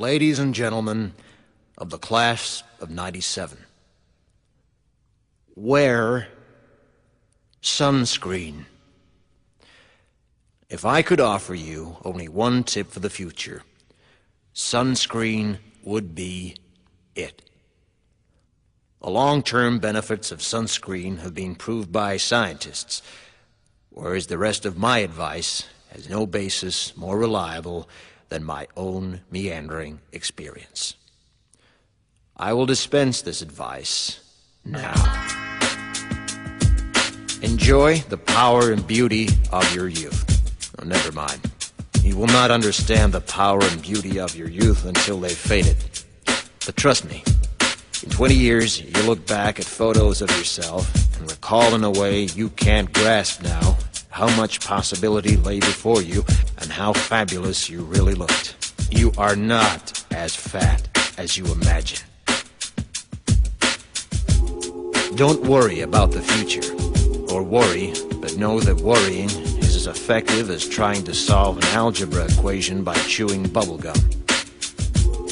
Ladies and gentlemen of the class of '97, wear sunscreen. If I could offer you only one tip for the future, sunscreen would be it. The long-term benefits of sunscreen have been proved by scientists, whereas the rest of my advice has no basis more reliable than my own meandering experience. I will dispense this advice now. Enjoy the power and beauty of your youth. Oh, never mind. You will not understand the power and beauty of your youth until they've faded. But trust me, in 20 years, you'll look back at photos of yourself and recall in a way you can't grasp now how much possibility lay before you and how fabulous you really looked. You are not as fat as you imagine. Don't worry about the future, or worry, but know that worrying is as effective as trying to solve an algebra equation by chewing bubblegum.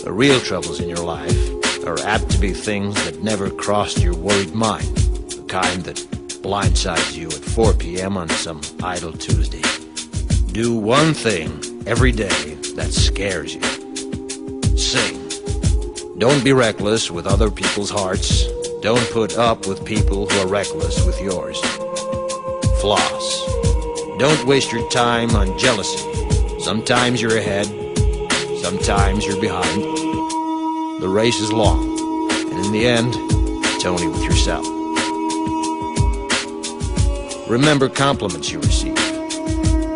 The real troubles in your life are apt to be things that never crossed your worried mind, the kind that blindsides you at 4 p.m. on some idle Tuesday. Do one thing every day that scares you. Sing. Don't be reckless with other people's hearts. Don't put up with people who are reckless with yours. Floss. Don't waste your time on jealousy. Sometimes you're ahead, sometimes you're behind. The race is long, and in the end, it's only with yourself. Remember compliments you receive.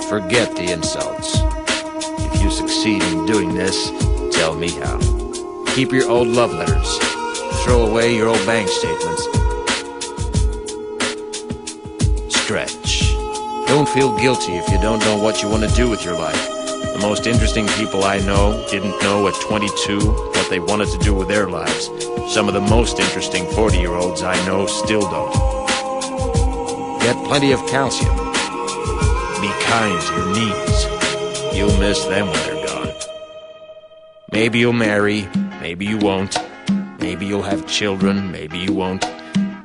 Forget the insults. If you succeed in doing this, tell me how. Keep your old love letters. Throw away your old bank statements. Stretch. Don't feel guilty if you don't know what you want to do with your life. The most interesting people I know didn't know at 22 what they wanted to do with their lives. Some of the most interesting 40-year-olds I know still don't. Get plenty of calcium. Be kind to your knees. You'll miss them when they're gone. Maybe you'll marry, maybe you won't. Maybe you'll have children, maybe you won't.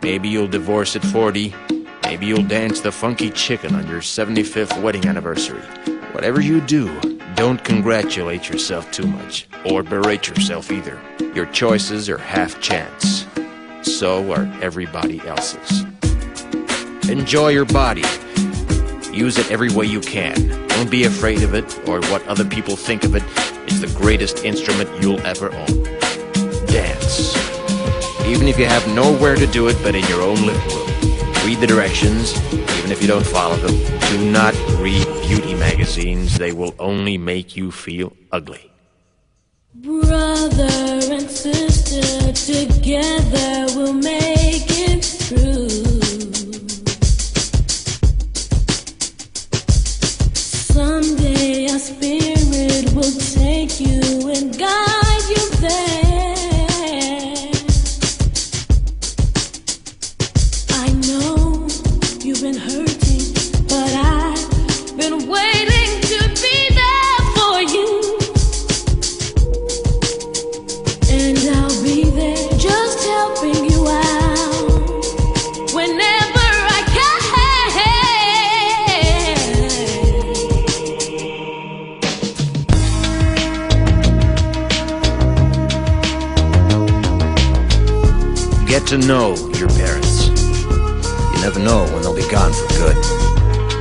Maybe you'll divorce at 40. Maybe you'll dance the funky chicken on your 75th wedding anniversary. Whatever you do, don't congratulate yourself too much, or berate yourself either. Your choices are half chance. So are everybody else's. Enjoy your body. Use it every way you can. Don't be afraid of it, or what other people think of it is the greatest instrument you'll ever own. Dance. Even if you have nowhere to do it but in your own living room. Read the directions, even if you don't follow them. Do not read beauty magazines. They will only make you feel ugly. Brother and sister, together we'll make it through. Someday our spirit will take you and guide you there. I know you've been hurting, but I've been waiting to be there for you. And I'll be there just helping you out whenever I can. Get to know your parents. You never know when they'll be gone for good.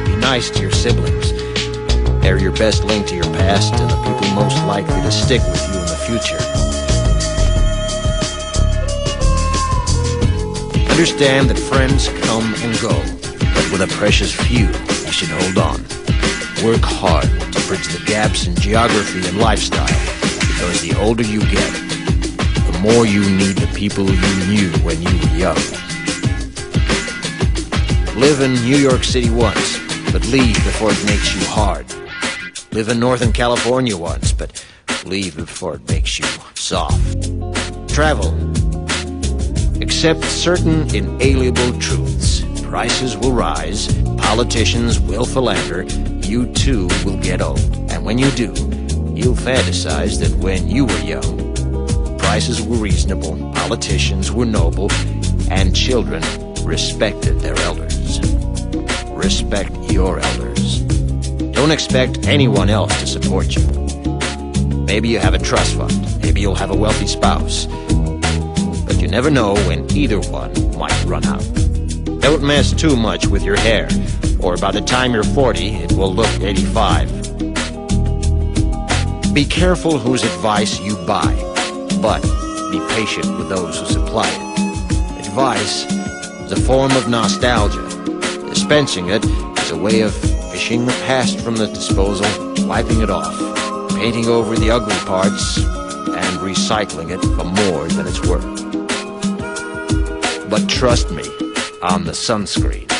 Be nice to your siblings. They're your best link to your past and the people most likely to stick with you in the future. Understand that friends come and go, but with a precious few, you should hold on. Work hard to bridge the gaps in geography and lifestyle, because the older you get, the more you need the people you knew when you were young. Live in New York City once, but leave before it makes you hard. Live in Northern California once, but leave before it makes you soft. Travel. Accept certain inalienable truths. Prices will rise, politicians will philander, you too will get old. And when you do, You'll fantasize that when you were young, prices were reasonable, politicians were noble, and children respected their elders. Respect your elders. Don't expect anyone else to support you. Maybe you have a trust fund, maybe you'll have a wealthy spouse, but you never know when either one might run out. Don't mess too much with your hair, or by the time you're 40, it will look 85. Be careful whose advice you buy, but be patient with those who supply it. Advice is a form of nostalgia. Dispensing it is a way of fishing the past from the disposal, wiping it off, painting over the ugly parts, and recycling it for more than it's worth. But trust me on the sunscreen.